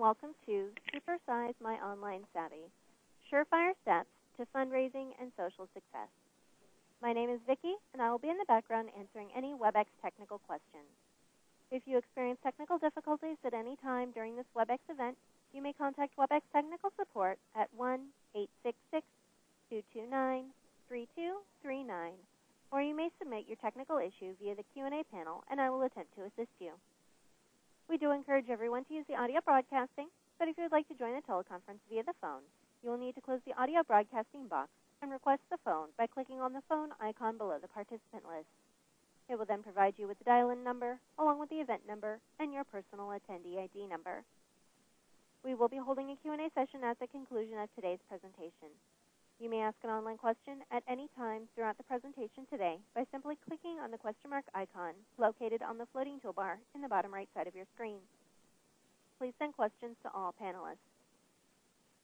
welcome to Supersize My Online Savvy, Surefire Steps to Fundraising and Social Success. My name is Vicki, and I will be in the background answering any WebEx technical questions. If you experience technical difficulties at any time during this WebEx event, you may contact WebEx Technical Support at 1-866-229-3239, or you may submit your technical issue via the Q&A panel, and I will attempt to assist you. We do encourage everyone to use the audio broadcasting, but if you would like to join the teleconference via the phone, you will need to close the audio broadcasting box and request the phone by clicking on the phone icon below the participant list. It will then provide you with the dial-in number, along with the event number and your personal attendee ID number. We will be holding a Q&A session at the conclusion of today's presentation. You may ask an online question at any time throughout the presentation today by simply clicking on the question mark icon located on the floating toolbar in the bottom right side of your screen. Please send questions to all panelists.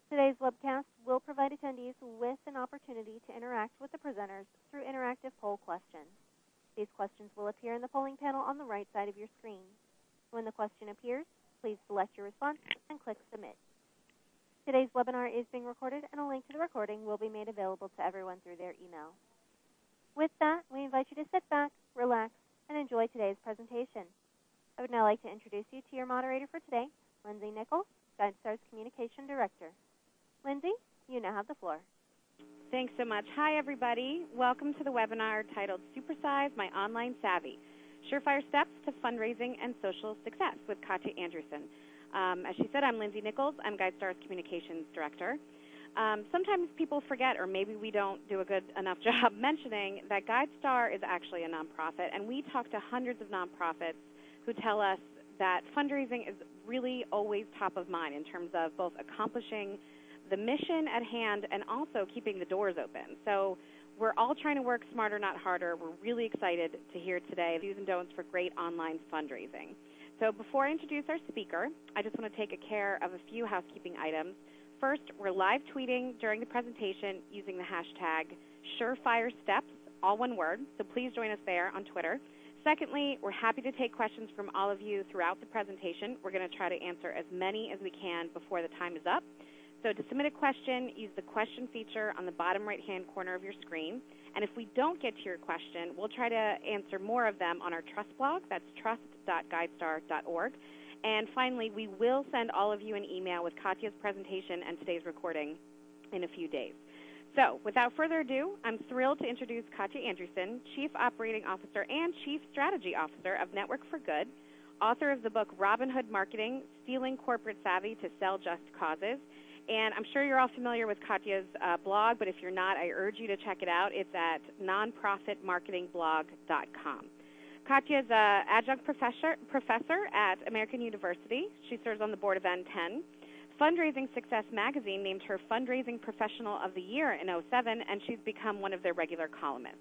Today's webcast will provide attendees with an opportunity to interact with the presenters through interactive poll questions. These questions will appear in the polling panel on the right side of your screen. When the question appears, please select your response and click Submit. Today's webinar is being recorded, and a link to the recording will be made available to everyone through their email. With that, we invite you to sit back, relax, and enjoy today's presentation. I would now like to introduce you to your moderator for today, Lindsay Nichols, GuideStar's Communication Director. Lindsay, you now have the floor. Thanks so much. Hi, everybody. Welcome to the webinar titled Supersize My Online Savvy, Surefire Steps to Fundraising and Social Success with Katya Anderson. As she said, I'm Lindsay Nichols. I'm GuideStar's Communications Director. Sometimes people forget, or maybe we don't do a good enough job mentioning, that GuideStar is actually a nonprofit, and we talk to hundreds of nonprofits who tell us that fundraising is really always top of mind in terms of both accomplishing the mission at hand and also keeping the doors open. So we're all trying to work smarter, not harder. We're really excited to hear today the do's and don'ts for great online fundraising. So before I introduce our speaker, I just want to take care of a few housekeeping items. First, we're live tweeting during the presentation using the hashtag SurefireSteps, all one word, so please join us there on Twitter. Secondly, we're happy to take questions from all of you throughout the presentation. We're going to try to answer as many as we can before the time is up. So to submit a question, use the question feature on the bottom right-hand corner of your screen. And if we don't get to your question, we'll try to answer more of them on our Trust blog. That's trust.guidestar.org. And finally, we will send all of you an email with Katya's presentation and today's recording in a few days. So without further ado, I'm thrilled to introduce Katya Anderson, Chief Operating Officer and Chief Strategy Officer of Network for Good, author of the book Robin Hood Marketing, Stealing Corporate Savvy to Sell Just Causes. And I'm sure you're all familiar with Katya's blog, but if you're not, I urge you to check it out. It's at nonprofitmarketingblog.com. Katya is an adjunct professor at American University. She serves on the board of N10. Fundraising Success magazine named her Fundraising Professional of the Year in 2007, and she's become one of their regular columnists.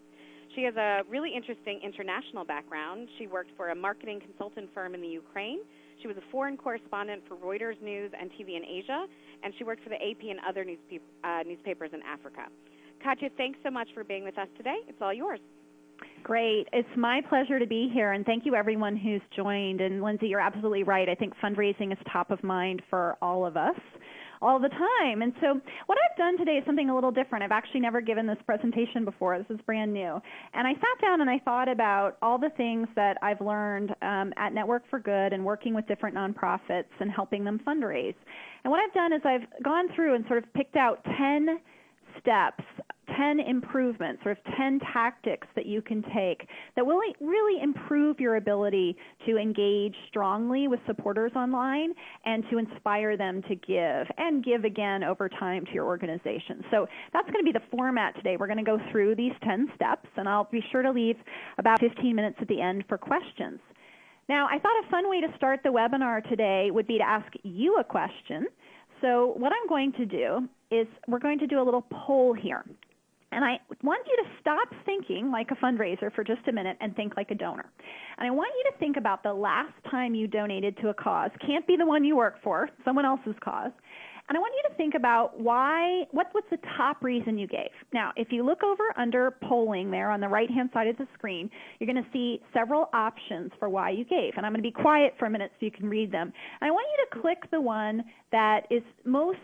She has a really interesting international background. She worked for a marketing consultant firm in the Ukraine. She was a foreign correspondent for Reuters News and TV in Asia, and she worked for the AP and other newspapers in Africa. Katya, thanks so much for being with us today. It's all yours. Great. It's my pleasure to be here, and thank you everyone who's joined. And Lindsay, you're absolutely right. I think fundraising is top of mind for all of us all the time. And so what I've done today is something a little different. I've actually never given this presentation before. This is brand new. And I sat down and I thought about all the things that I've learned at Network for Good and working with different nonprofits and helping them fundraise. And what I've done is I've gone through and sort of picked out 10 steps, 10 improvements, sort of 10 tactics that you can take that will really improve your ability to engage strongly with supporters online and to inspire them to give and give again over time to your organization. So that's going to be the format today. We're going to go through these 10 steps, and I'll be sure to leave about 15 minutes at the end for questions. Now, I thought a fun way to start the webinar today would be to ask you a question. So what I'm going to do is we're going to do a little poll here. And I want you to stop thinking like a fundraiser for just a minute and think like a donor. And I want you to think about the last time you donated to a cause. Can't be the one you work for, someone else's cause. And I want you to think about what was the top reason you gave. Now, if you look over under polling there on the right-hand side of the screen, you're going to see several options for why you gave. And I'm going to be quiet for a minute so you can read them. And I want you to click the one that is most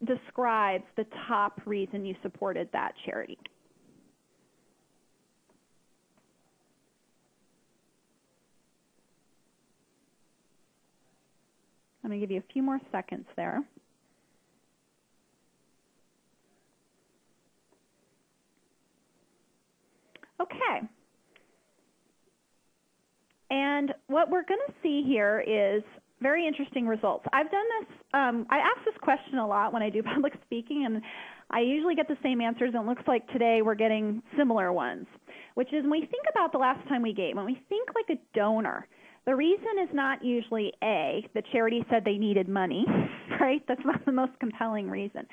describes the top reason you supported that charity. I'm going to give you a few more seconds there. Okay. And what we're going to see here is very interesting results. I've done this, I ask this question a lot when I do public speaking, and I usually get the same answers, and it looks like today we're getting similar ones, which is when we think about the last time we gave, when we think like a donor, the reason is not usually A, the charity said they needed money, right? That's not the most compelling reason.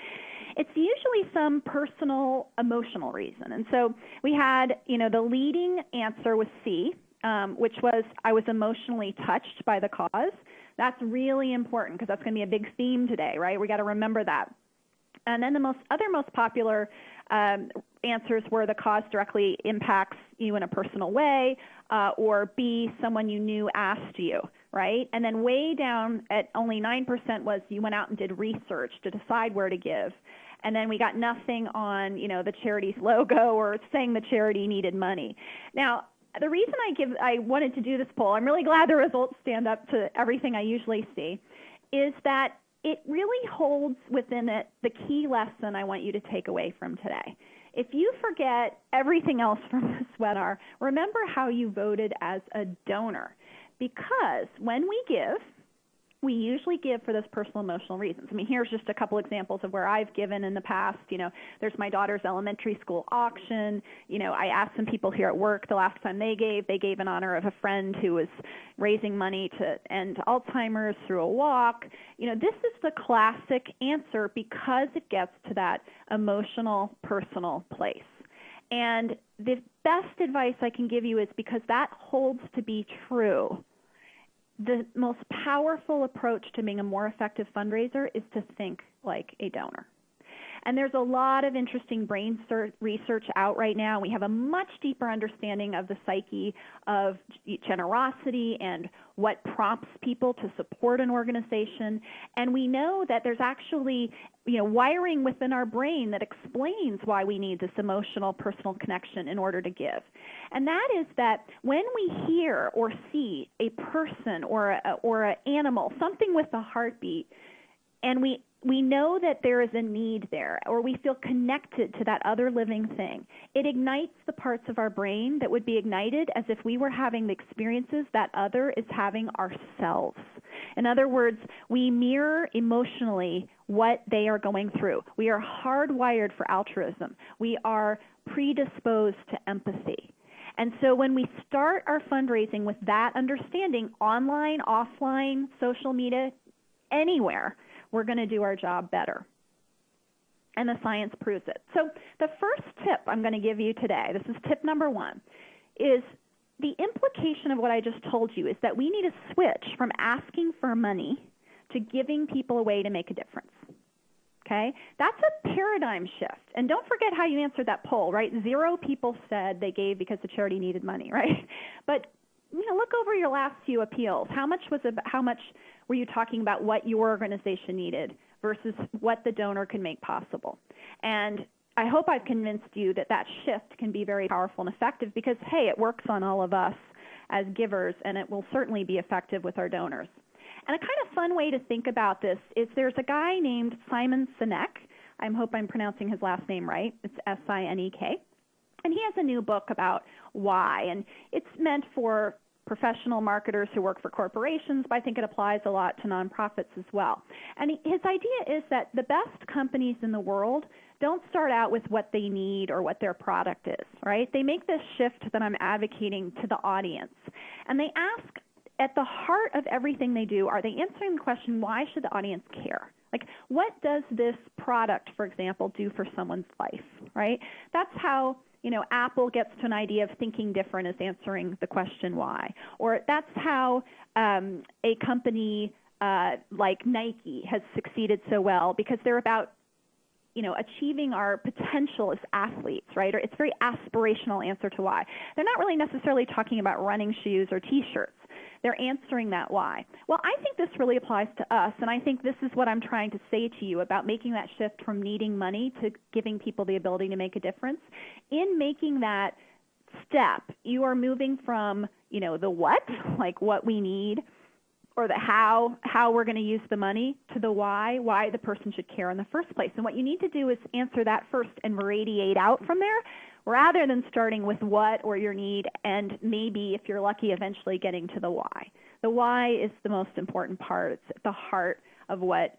It's usually some personal, emotional reason. And so we had, the leading answer was C, which was I was emotionally touched by the cause. That's really important because that's going to be a big theme today, right? We got to remember that. And then the other most popular answers were the cause directly impacts you in a personal way, or B, someone you knew asked you, right? And then way down at only 9% was you went out and did research to decide where to give. And then we got nothing on, the charity's logo or saying the charity needed money. Now, the reason I wanted to do this poll, I'm really glad the results stand up to everything I usually see, is that it really holds within it the key lesson I want you to take away from today. If you forget everything else from this webinar, remember how you voted as a donor. Because when we give, we usually give for those personal emotional reasons. I mean, here's just a couple examples of where I've given in the past. There's my daughter's elementary school auction. I asked some people here at work the last time they gave in honor of a friend who was raising money to end Alzheimer's through a walk. This is the classic answer because it gets to that emotional, personal place. And the best advice I can give you is because that holds to be true. The most powerful approach to being a more effective fundraiser is to think like a donor. And there's a lot of interesting brain research out right now. We have a much deeper understanding of the psyche of generosity and what prompts people to support an organization. And we know that there's actually, wiring within our brain that explains why we need this emotional, personal connection in order to give. And that is that when we hear or see a person or an animal, something with a heartbeat, and we know that there is a need there, or we feel connected to that other living thing, it ignites the parts of our brain that would be ignited as if we were having the experiences that other is having ourselves. In other words, we mirror emotionally what they are going through. We are hardwired for altruism. We are predisposed to empathy. And so when we start our fundraising with that understanding, online, offline, social media, anywhere, we're going to do our job better. And the science proves it. So the first tip I'm going to give you today, this is tip number 1, is the implication of what I just told you is that we need to switch from asking for money to giving people a way to make a difference. Okay? That's a paradigm shift. And don't forget how you answered that poll, right? 0 people said they gave because the charity needed money, right? But look over your last few appeals. How much were you talking about what your organization needed versus what the donor can make possible? And I hope I've convinced you that that shift can be very powerful and effective because, hey, it works on all of us as givers, and it will certainly be effective with our donors. And a kind of fun way to think about this is there's a guy named Simon Sinek. I hope I'm pronouncing his last name right. It's S-I-N-E-K. And he has a new book about why, and it's meant for professional marketers who work for corporations, but I think it applies a lot to nonprofits as well. And his idea is that the best companies in the world don't start out with what they need or what their product is, right? They make this shift that I'm advocating to the audience. And they ask, at the heart of everything they do, are they answering the question, why should the audience care? Like, what does this product, for example, do for someone's life, right? That's how Apple gets to an idea of thinking different is answering the question why. Or that's how a company like Nike has succeeded so well because they're about achieving our potential as athletes, right? Or it's a very aspirational answer to why. They're not really necessarily talking about running shoes or T-shirts. They're answering that why. Well, I think this really applies to us, and I think this is what I'm trying to say to you about making that shift from needing money to giving people the ability to make a difference. In making that step, you are moving from, the what, like what we need, or the how we're going to use the money, to the why the person should care in the first place. And what you need to do is answer that first and radiate out from there, rather than starting with what or your need and maybe, if you're lucky, eventually getting to the why. The why is the most important part. It's at the heart of what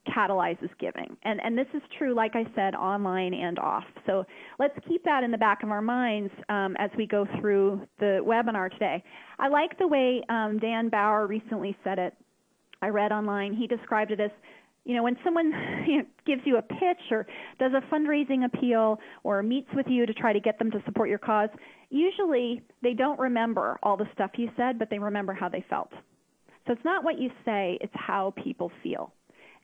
catalyzes giving. And this is true, like I said, online and off. So let's keep that in the back of our minds as we go through the webinar today. I like the way Dan Bauer recently said it. I read online. He described it as, when someone gives you a pitch or does a fundraising appeal or meets with you to try to get them to support your cause, usually they don't remember all the stuff you said, but they remember how they felt. So it's not what you say, it's how people feel.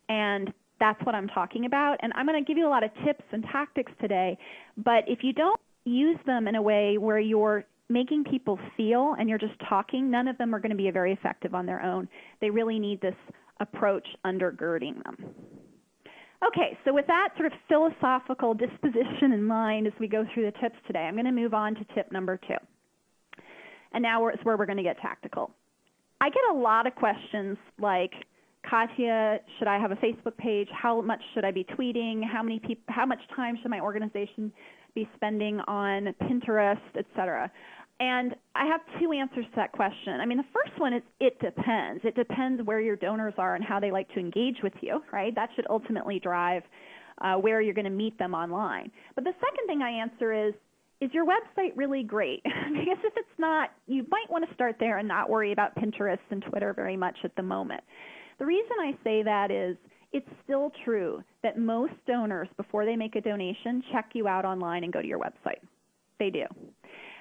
And that's what I'm talking about. And I'm going to give you a lot of tips and tactics today, but if you don't use them in a way where you're making people feel and you're just talking, none of them are going to be very effective on their own. They really need this approach undergirding them. Okay, so with that sort of philosophical disposition in mind as we go through the tips today, I'm going to move on to tip number 2. And now is where we're going to get tactical. I get a lot of questions like, Katya, should I have a Facebook page? How much should I be tweeting? How much time should my organization be spending on Pinterest, et cetera? And I have 2 answers to that question. I mean, the first one is it depends. It depends where your donors are and how they like to engage with you, right? That should ultimately drive where you're going to meet them online. But the second thing I answer is your website really great? Because if it's not, you might want to start there and not worry about Pinterest and Twitter very much at the moment. The reason I say that is it's still true that most donors, before they make a donation, check you out online and go to your website. They do.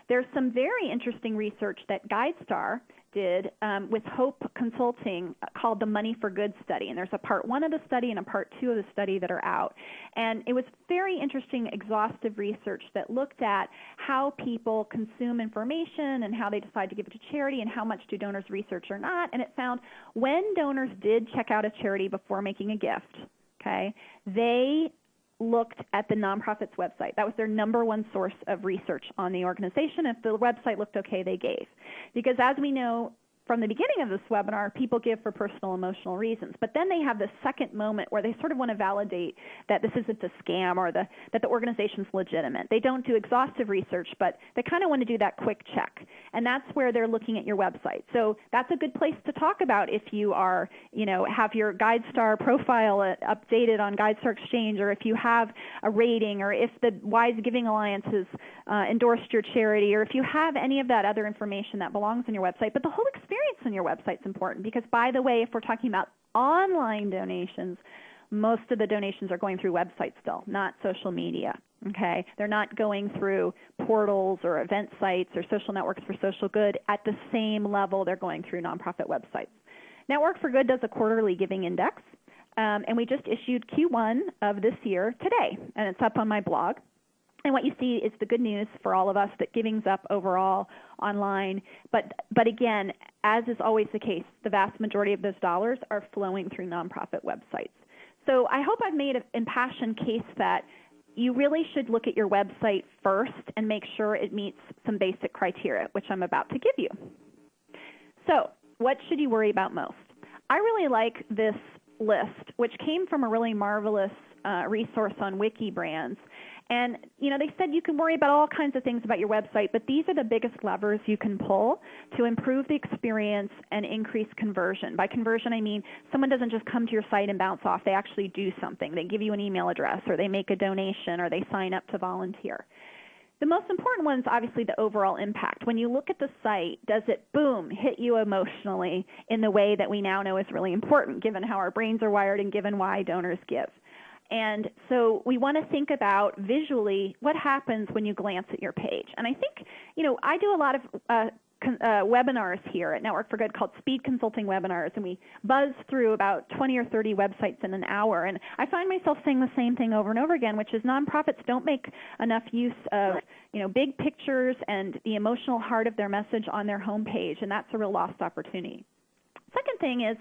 There's some very interesting research that GuideStar did with Hope Consulting called the Money for Good study. And there's a part 1 of the study and a part 2 of the study that are out. And it was very interesting, exhaustive research that looked at how people consume information and how they decide to give it to charity and how much do donors research or not. And it found when donors did check out a charity before making a gift, okay, they looked at the nonprofit's website. That was their number 1 source of research on the organization. If the website looked okay, they gave. Because as we know from the beginning of this webinar, people give for personal, emotional reasons. But then they have this second moment where they sort of want to validate that this isn't a scam or that the organization's legitimate. They don't do exhaustive research, but they kind of want to do that quick check. And that's where they're looking at your website. So that's a good place to talk about if you are, have your GuideStar profile updated on GuideStar Exchange, or if you have a rating, or if the Wise Giving Alliance has endorsed your charity, or if you have any of that other information that belongs on your website. But the whole experience on your website is important because, by the way, if we're talking about online donations, most of the donations are going through websites still, not social media. Okay, they're not going through portals or event sites or social networks for social good at the same level they're going through nonprofit websites. Network for Good does a quarterly giving index, and we just issued Q1 of this year today, and it's up on my blog. And what you see is the good news for all of us that giving's up overall online. But again, as is always the case, the vast majority of those dollars are flowing through nonprofit websites. So I hope I've made an impassioned case that you really should look at your website first and make sure it meets some basic criteria, which I'm about to give you. So what should you worry about most? I really like this list, which came from a really marvelous resource on Wikibrands. And, they said you can worry about all kinds of things about your website, but these are the biggest levers you can pull to improve the experience and increase conversion. By conversion, I mean someone doesn't just come to your site and bounce off. They actually do something. They give you an email address, or they make a donation, or they sign up to volunteer. The most important one is obviously the overall impact. When you look at the site, does it, boom, hit you emotionally in the way that we now know is really important, given how our brains are wired and given why donors give? And so we want to think about visually what happens when you glance at your page. And I think, I do a lot of webinars here at Network for Good called Speed Consulting Webinars, and we buzz through about 20 or 30 websites in an hour. And I find myself saying the same thing over and over again, which is nonprofits don't make enough use of big pictures and the emotional heart of their message on their homepage, and that's a real lost opportunity. Second thing is,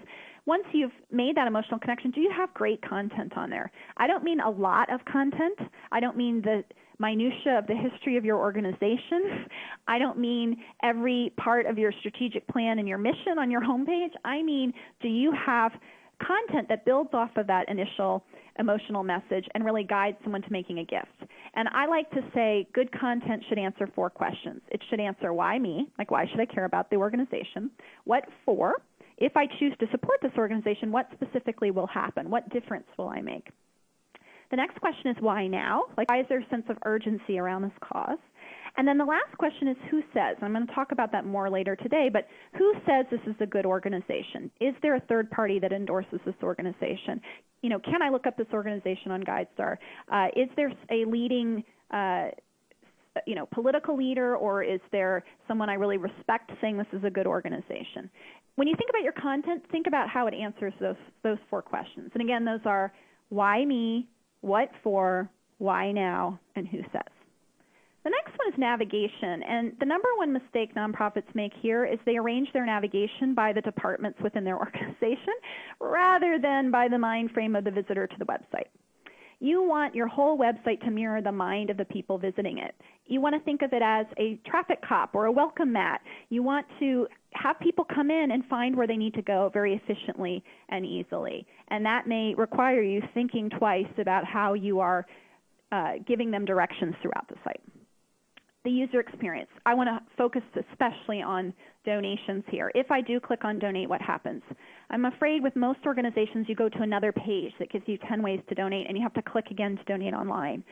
once you've made that emotional connection, do you have great content on there? I don't mean a lot of content. I don't mean the minutia of the history of your organization. I don't mean every part of your strategic plan and your mission on your homepage. I mean, do you have content that builds off of that initial emotional message and really guides someone to making a gift? And I like to say good content should answer 4 questions. It should answer why me, like why should I care about the organization? What for? If I choose to support this organization, what specifically will happen? What difference will I make? The next question is why now? Like, why is there a sense of urgency around this cause? And then the last question is who says? I'm going to talk about that more later today, but who says this is a good organization? Is there a third party that endorses this organization? Can I look up this organization on GuideStar? Is there a leading political leader, or is there someone I really respect saying this is a good organization? When you think about your content, think about how it answers those 4 questions. And again, those are why me, what for, why now, and who says. The next one is navigation, and the number one mistake nonprofits make here is they arrange their navigation by the departments within their organization rather than by the mind frame of the visitor to the website. You want your whole website to mirror the mind of the people visiting it. You want to think of it as a traffic cop or a welcome mat. You want to have people come in and find where they need to go very efficiently and easily. And that may require you thinking twice about how you are giving them directions throughout the site. The user experience. I want to focus especially on donations here. If I do click on donate, what happens? I'm afraid with most organizations you go to another page that gives you 10 ways to donate, and you have to click again to donate online,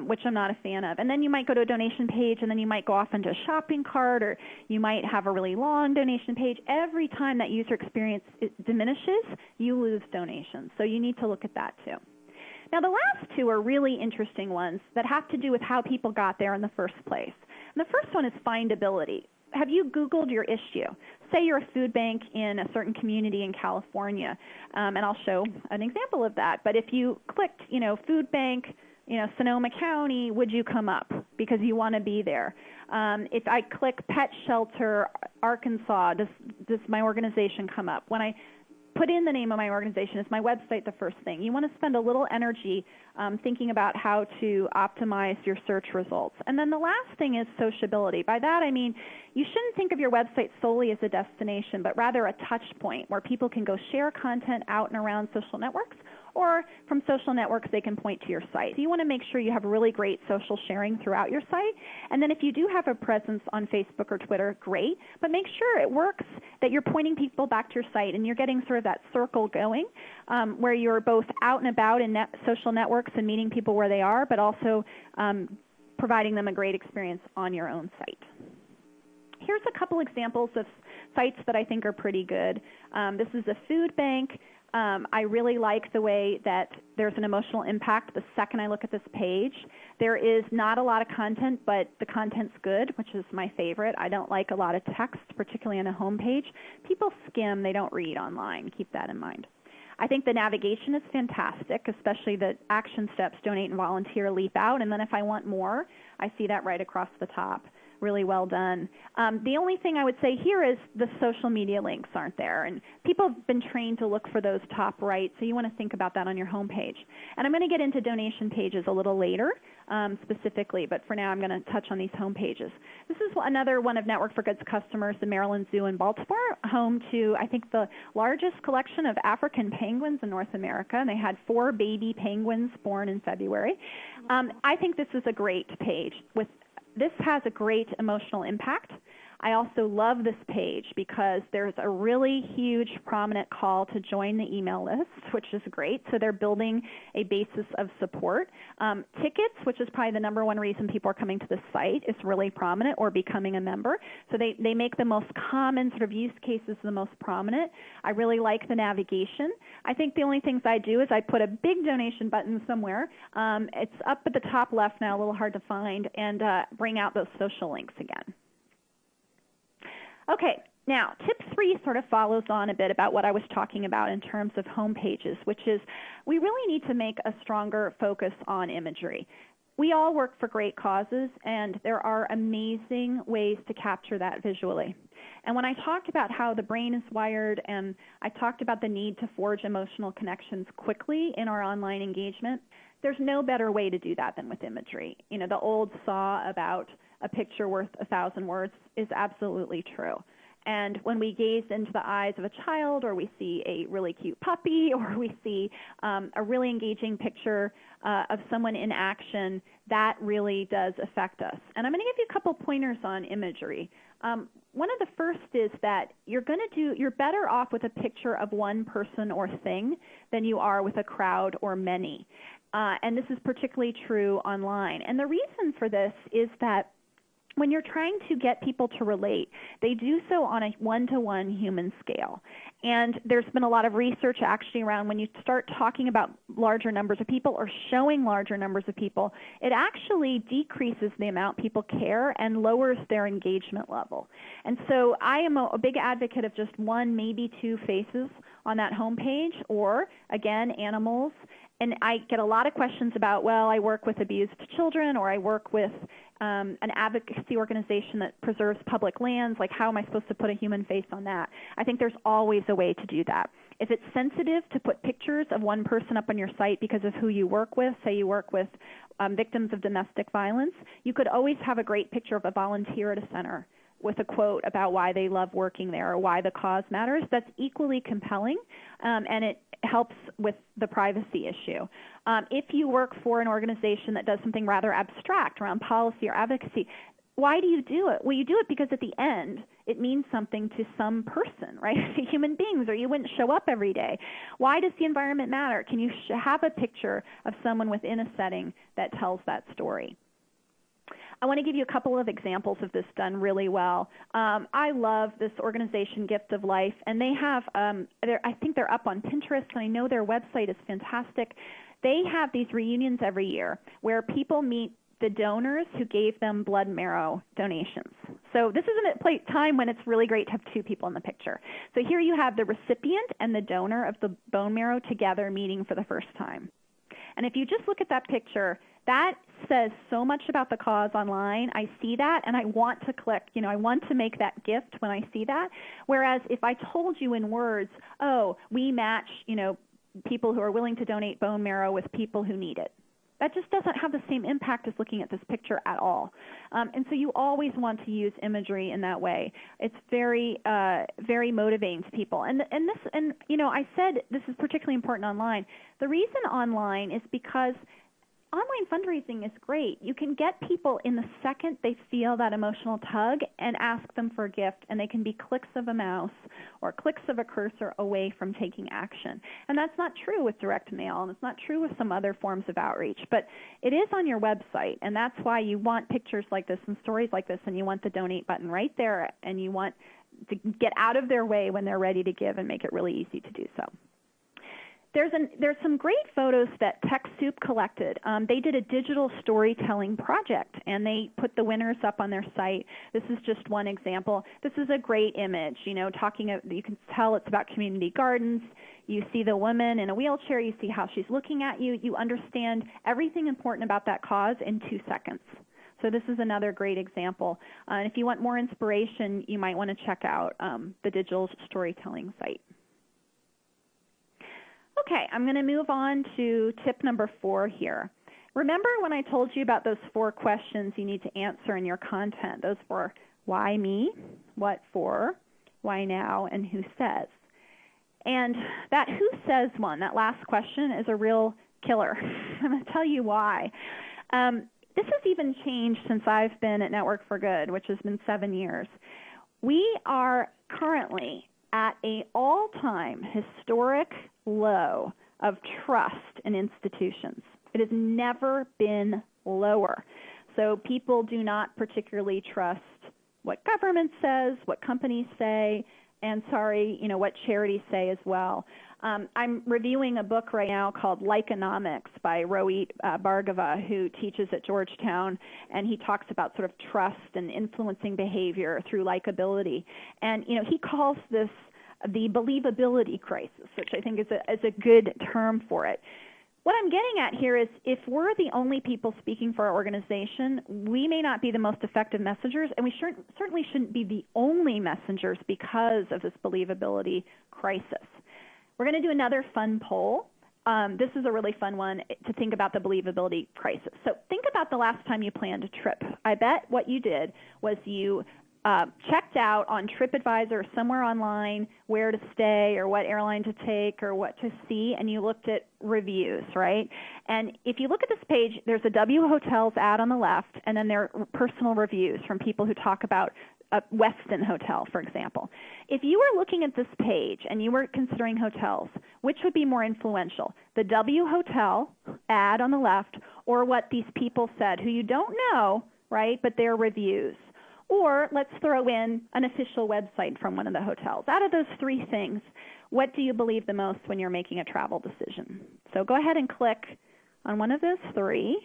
which I'm not a fan of. And then you might go to a donation page, and then you might go off into a shopping cart, or you might have a really long donation page. Every time that user experience diminishes, you lose donations. So you need to look at that too. Now, the last 2 are really interesting ones that have to do with how people got there in the first place. And the first one is findability. Have you Googled your issue? Say you're a food bank in a certain community in California, and I'll show an example of that. But if you clicked, food bank, Sonoma County, would you come up because you want to be there? If I click pet shelter, Arkansas, does my organization come up? When I put in the name of my organization, is my website the first thing? You want to spend a little energy thinking about how to optimize your search results. And then the last thing is sociability. By that I mean you shouldn't think of your website solely as a destination, but rather a touch point where people can go share content out and around social networks, or from social networks they can point to your site. So you want to make sure you have really great social sharing throughout your site. And then if you do have a presence on Facebook or Twitter, great, but make sure it works, that you're pointing people back to your site and you're getting sort of that circle going where you're both out and about in social networks and meeting people where they are, but also providing them a great experience on your own site. Here's a couple examples of sites that I think are pretty good. This is a food bank. I really like the way that there's an emotional impact the second I look at this page. There is not a lot of content, but the content's good, which is my favorite. I don't like a lot of text, particularly on a home page. People skim, they don't read online. Keep that in mind. I think the navigation is fantastic, especially the action steps, donate and volunteer, leap out, and then if I want more, I see that right across the top. Really well done. The only thing I would say here is the social media links aren't there, and people have been trained to look for those top right, so you want to think about that on your home page. And I'm going to get into donation pages a little later specifically, but for now I'm going to touch on these home pages. This is another one of Network for Good's customers, the Maryland Zoo in Baltimore, home to, I think, the largest collection of African penguins in North America, and they had 4 baby penguins born in February. I think this is a great page. This has a great emotional impact. I also love this page because there's a really huge prominent call to join the email list, which is great. So they're building a basis of support. Tickets, which is probably the number one reason people are coming to the site, is really prominent, or becoming a member. So they make the most common sort of use cases the most prominent. I really like the navigation. I think the only things I do is I put a big donation button somewhere. It's up at the top left now, a little hard to find, and bring out those social links again. Okay, now tip 3 sort of follows on a bit about what I was talking about in terms of home pages, which is we really need to make a stronger focus on imagery. We all work for great causes, and there are amazing ways to capture that visually. And when I talked about how the brain is wired, and I talked about the need to forge emotional connections quickly in our online engagement, there's no better way to do that than with imagery. You know, the old saw about a picture worth 1,000 words is absolutely true. And when we gaze into the eyes of a child, or we see a really cute puppy, or we see a really engaging picture of someone in action, that really does affect us. And I'm going to give you a couple pointers on imagery. One of the first is that you're better off with a picture of one person or thing than you are with a crowd or many. And this is particularly true online. And the reason for this is that when you're trying to get people to relate, they do so on a one-to-one human scale. And there's been a lot of research actually around when you start talking about larger numbers of people or showing larger numbers of people, it actually decreases the amount people care and lowers their engagement level. And so I am a big advocate of just one, maybe two faces on that homepage, or, again, animals. And I get a lot of questions about, well, I work with abused children, or I work with an advocacy organization that preserves public lands. Like, how am I supposed to put a human face on that? I think there's always a way to do that. If it's sensitive to put pictures of one person up on your site because of who you work with, say you work with victims of domestic violence, you could always have a great picture of a volunteer at a center with a quote about why they love working there or why the cause matters. That's equally compelling, and it helps with the privacy issue. If you work for an organization that does something rather abstract around policy or advocacy, why do you do it? Well, you do it because at the end, it means something to some person, right? Human beings, or you wouldn't show up every day. Why does the environment matter? Can you have a picture of someone within a setting that tells that story? I want to give you a couple of examples of this done really well. I love this organization, Gift of Life, and they have, I think they're up on Pinterest, and I know their website is fantastic. They have these reunions every year where people meet the donors who gave them blood marrow donations. So this is a time when it's really great to have two people in the picture. So here you have the recipient and the donor of the bone marrow together meeting for the first time. And if you just look at that picture, that says so much about the cause online. I see that, and I want to click. I want to make that gift when I see that. Whereas if I told you in words, oh, we match, people who are willing to donate bone marrow with people who need it, that just doesn't have the same impact as looking at this picture at all. And so you always want to use imagery in that way. It's very, very motivating to people. And I said this is particularly important online. The reason online is because online fundraising is great. You can get people in the second they feel that emotional tug and ask them for a gift, and they can be clicks of a mouse or clicks of a cursor away from taking action. And that's not true with direct mail, and it's not true with some other forms of outreach, but it is on your website, and that's why you want pictures like this and stories like this, and you want the donate button right there, and you want to get out of their way when they're ready to give and make it really easy to do so. There's some great photos that TechSoup collected. They did a digital storytelling project, and they put the winners up on their site. This is just one example. This is a great image. You can tell it's about community gardens. You see the woman in a wheelchair. You see how she's looking at you. You understand everything important about that cause in 2 seconds. So this is another great example. And if you want more inspiration, you might want to check out the digital storytelling site. Okay, I'm going to move on to tip number 4 here. Remember when I told you about those 4 questions you need to answer in your content? Those 4: why me, what for, why now, and who says. And that who says one, that last question, is a real killer. I'm going to tell you why. This has even changed since I've been at Network for Good, which has been 7 years. We are currently at an all-time historic low of trust in institutions. It has never been lower. So people do not particularly trust what government says, what companies say, and what charities say as well. I'm reviewing a book right now called Likeonomics by Rohit Bhargava, who teaches at Georgetown, and he talks about sort of trust and influencing behavior through likability. And, he calls this the Believability Crisis, which I think is a good term for it. What I'm getting at here is if we're the only people speaking for our organization, we may not be the most effective messengers, and we certainly shouldn't be the only messengers because of this believability crisis. We're going to do another fun poll. This is a really fun one to think about the believability crisis. So think about the last time you planned a trip. I bet what you did was you checked out on TripAdvisor or somewhere online where to stay or what airline to take or what to see, and you looked at reviews, right? And if you look at this page, there's a W Hotels ad on the left, and then there are personal reviews from people who talk about a Westin Hotel, for example. If you were looking at this page and you were considering hotels, which would be more influential, the W Hotel ad on the left or what these people said who you don't know, right, but their reviews? Or let's throw in an official website from one of the hotels. Out of those three things, what do you believe the most when you're making a travel decision? So go ahead and click on one of those three.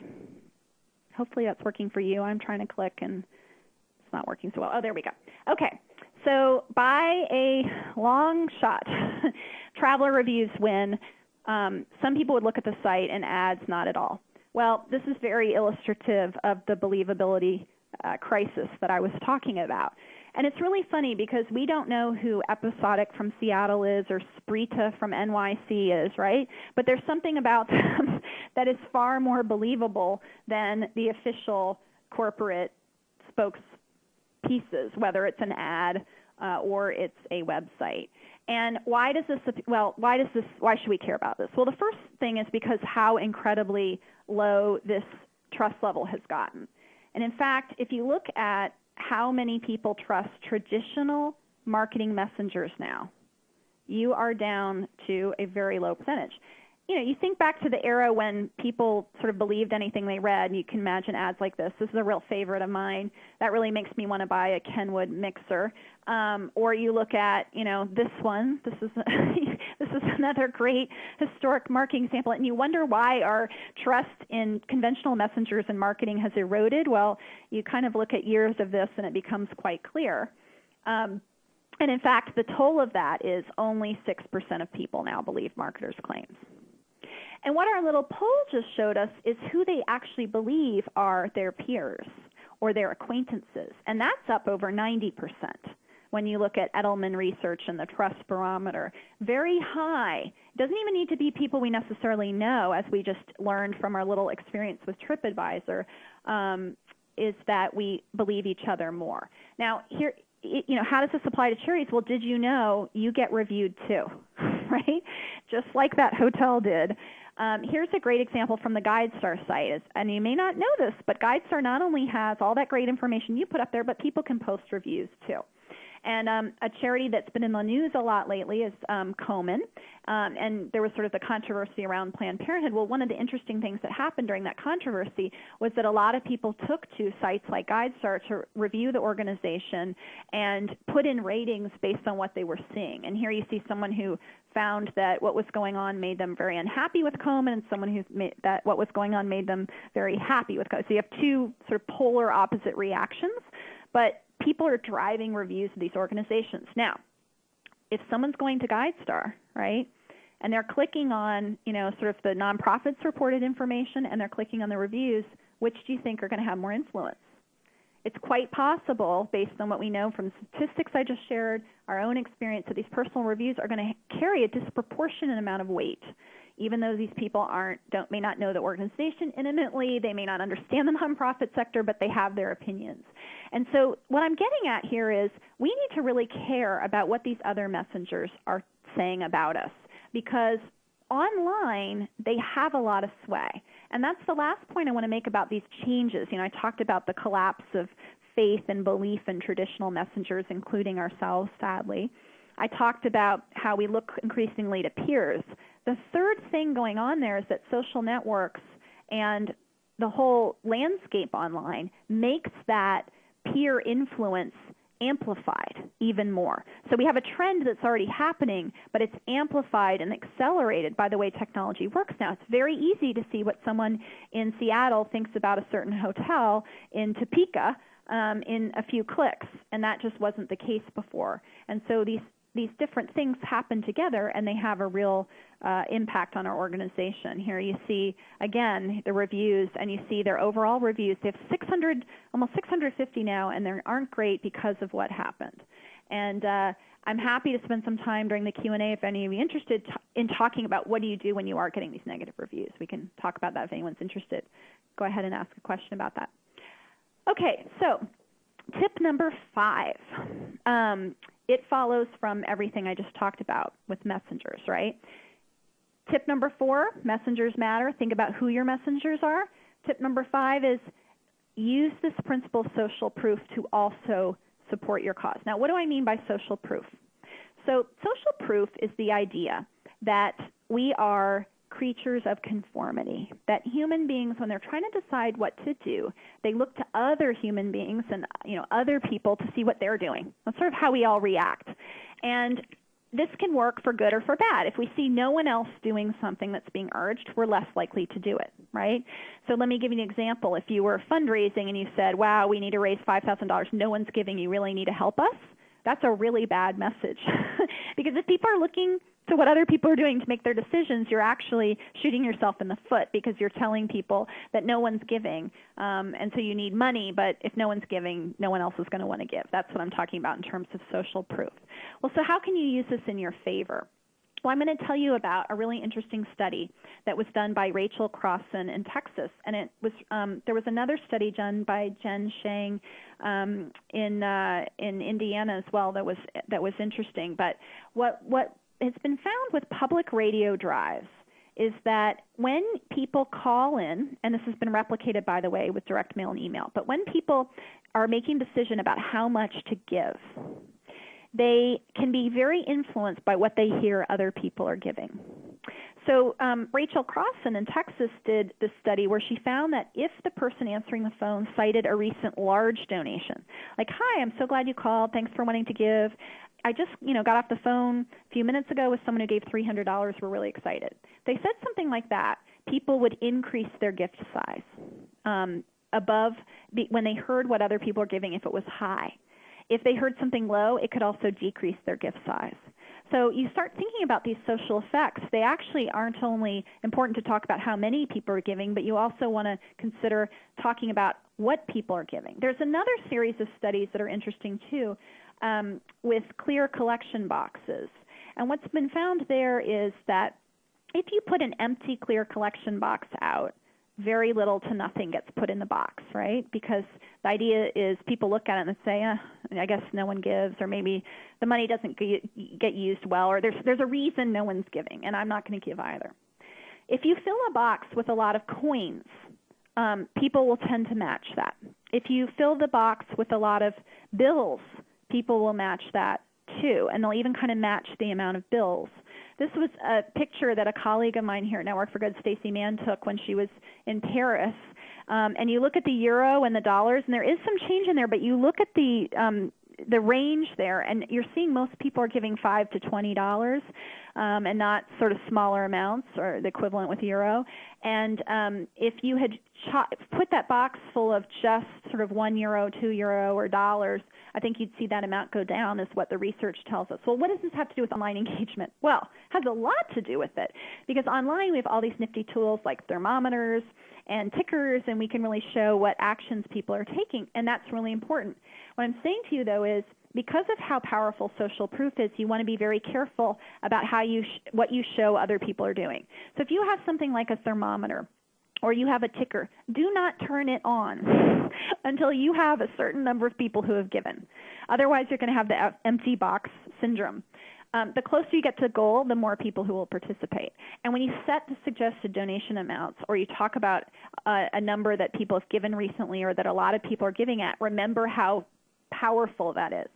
Hopefully that's working for you. I'm trying to click and it's not working so well. Oh, there we go. Okay, so by a long shot, traveler reviews win. Some people would look at the site and ads not at all. Well, this is very illustrative of the believability crisis that I was talking about. And it's really funny because we don't know who Episodic from Seattle is or Sprita from NYC is, right? But there's something about them that is far more believable than the official corporate spokespieces, whether it's an ad or it's a website. And why should we care about this? Well, the first thing is because how incredibly low this trust level has gotten. And in fact, if you look at how many people trust traditional marketing messengers now, you are down to a very low percentage. You think back to the era when people sort of believed anything they read, and you can imagine ads like this. This is a real favorite of mine. That really makes me want to buy a Kenwood mixer. Or you look at, this one. This is this is another great historic marketing example, and you wonder why our trust in conventional messengers and marketing has eroded. Well, you kind of look at years of this, and it becomes quite clear. And in fact, the toll of that is only 6% of people now believe marketers' claims. And what our little poll just showed us is who they actually believe are their peers or their acquaintances. And that's up over 90% when you look at Edelman Research and the Trust Barometer. Very high. It doesn't even need to be people we necessarily know, as we just learned from our little experience with TripAdvisor, is that we believe each other more. Now, here, how does this apply to charities? Well, did you know you get reviewed too, right? Just like that hotel did. Here's a great example from the GuideStar site, and you may not know this, but GuideStar not only has all that great information you put up there, but people can post reviews too. And a charity that's been in the news a lot lately is Komen, and there was sort of the controversy around Planned Parenthood. Well, one of the interesting things that happened during that controversy was that a lot of people took to sites like GuideStar to review the organization and put in ratings based on what they were seeing. And here you see someone who found that what was going on made them very unhappy with Komen, and someone who made that what was going on made them very happy with Komen. So you have two sort of polar opposite reactions, but people are driving reviews of these organizations. Now, if someone's going to GuideStar, right, and they're clicking on, sort of the nonprofits reported information and they're clicking on the reviews, which do you think are going to have more influence? It's quite possible, based on what we know from statistics I just shared, our own experience, that these personal reviews are going to carry a disproportionate amount of weight. Even though these people may not know the organization intimately, they may not understand the nonprofit sector, but they have their opinions. And so what I'm getting at here is we need to really care about what these other messengers are saying about us, because online they have a lot of sway. And that's the last point I want to make about these changes. I talked about the collapse of faith and belief in traditional messengers, including ourselves, sadly. I talked about how we look increasingly to peers. The third thing going on there is that social networks and the whole landscape online makes that peer influence amplified even more. So we have a trend that's already happening, but it's amplified and accelerated by the way technology works now. It's very easy to see what someone in Seattle thinks about a certain hotel in Topeka in a few clicks, and that just wasn't the case before. And so these different things happen together, and they have a real impact on our organization. Here you see, again, the reviews, and you see their overall reviews. They have almost 650 now, and they aren't great because of what happened. And I'm happy to spend some time during the Q&A if any of you are interested in talking about what do you do when you are getting these negative reviews. We can talk about that if anyone's interested. Go ahead and ask a question about that. Okay, so tip number 5. It follows from everything I just talked about with messengers, right? Tip number 4, messengers matter. Think about who your messengers are. Tip number 5 is use this principle of social proof to also support your cause. Now, what do I mean by social proof? So social proof is the idea that we are creatures of conformity, that human beings, when they're trying to decide what to do, they look to other human beings and other people to see what they're doing. That's sort of how we all react. And this can work for good or for bad. If we see no one else doing something that's being urged, we're less likely to do it, right? So let me give you an example. If you were fundraising and you said, wow, we need to raise $5,000, no one's giving, you really need to help us, that's a really bad message. Because if people are looking to what other people are doing to make their decisions, you're actually shooting yourself in the foot because you're telling people that no one's giving, and so you need money, but if no one's giving, no one else is going to want to give. That's what I'm talking about in terms of social proof. Well, so how can you use this in your favor? Well, I'm going to tell you about a really interesting study that was done by Rachel Crossan in Texas, and it was there was another study done by Jen Shang in Indiana as well that was interesting. But what has been found with public radio drives is that when people call in, and this has been replicated, by the way, with direct mail and email, but when people are making a decision about how much to give, they can be very influenced by what they hear other people are giving. So Rachel Crossan in Texas did this study where she found that if the person answering the phone cited a recent large donation, like, hi, I'm so glad you called, thanks for wanting to give, I just got off the phone a few minutes ago with someone who gave $300, we're really excited. They said something like that, people would increase their gift size when they heard what other people are giving if it was high. If they heard something low, it could also decrease their gift size. So you start thinking about these social effects. They actually aren't only important to talk about how many people are giving, but you also want to consider talking about what people are giving. There's another series of studies that are interesting too with clear collection boxes. And what's been found there is that if you put an empty clear collection box out, very little to nothing gets put in the box, right? Because the idea is people look at it and say, I guess no one gives, or maybe the money doesn't get used well, or there's a reason no one's giving, and I'm not going to give either. If you fill a box with a lot of coins, people will tend to match that. If you fill the box with a lot of bills, people will match that too, and they'll even kind of match the amount of bills. This was a picture that a colleague of mine here at Network for Good, Stacey Mann, took when she was in Paris. And you look at the euro and the dollars, and there is some change in there, but you look at the range there, and you're seeing most people are giving $5 to $20 and not sort of smaller amounts or the equivalent with euro. And if you had put that box full of just sort of €1, €2, or dollars, I think you'd see that amount go down, is what the research tells us. Well, what does this have to do with online engagement? Well, it has a lot to do with it, because online we have all these nifty tools like thermometers and tickers, and we can really show what actions people are taking, and that's really important. What I'm saying to you, though, is because of how powerful social proof is, you want to be very careful about how what you show other people are doing. So if you have something like a thermometer, or you have a ticker, do not turn it on until you have a certain number of people who have given. Otherwise, you're going to have the empty box syndrome. The closer you get to goal, the more people who will participate. And when you set the suggested donation amounts, or you talk about a number that people have given recently or that a lot of people are giving at, remember how powerful that is.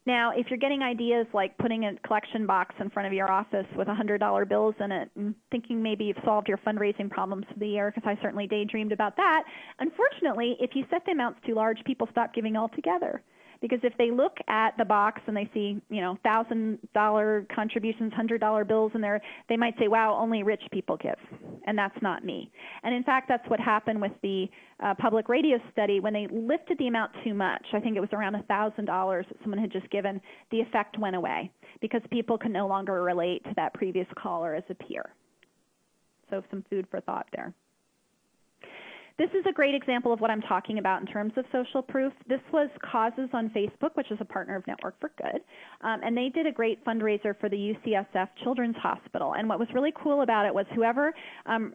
Now, if you're getting ideas like putting a collection box in front of your office with $100 bills in it and thinking maybe you've solved your fundraising problems for the year, because I certainly daydreamed about that, unfortunately, if you set the amounts too large, people stop giving altogether, Because if they look at the box and they see, $1,000 contributions, $100 bills in there, they might say, wow, only rich people give, and that's not me. And in fact, that's what happened with the public radio study. When they lifted the amount too much, I think it was around $1,000 that someone had just given, the effect went away because people could no longer relate to that previous caller as a peer. So some food for thought there. This is a great example of what I'm talking about in terms of social proof. This was Causes on Facebook, which is a partner of Network for Good, and they did a great fundraiser for the UCSF Children's Hospital. And what was really cool about it was whoever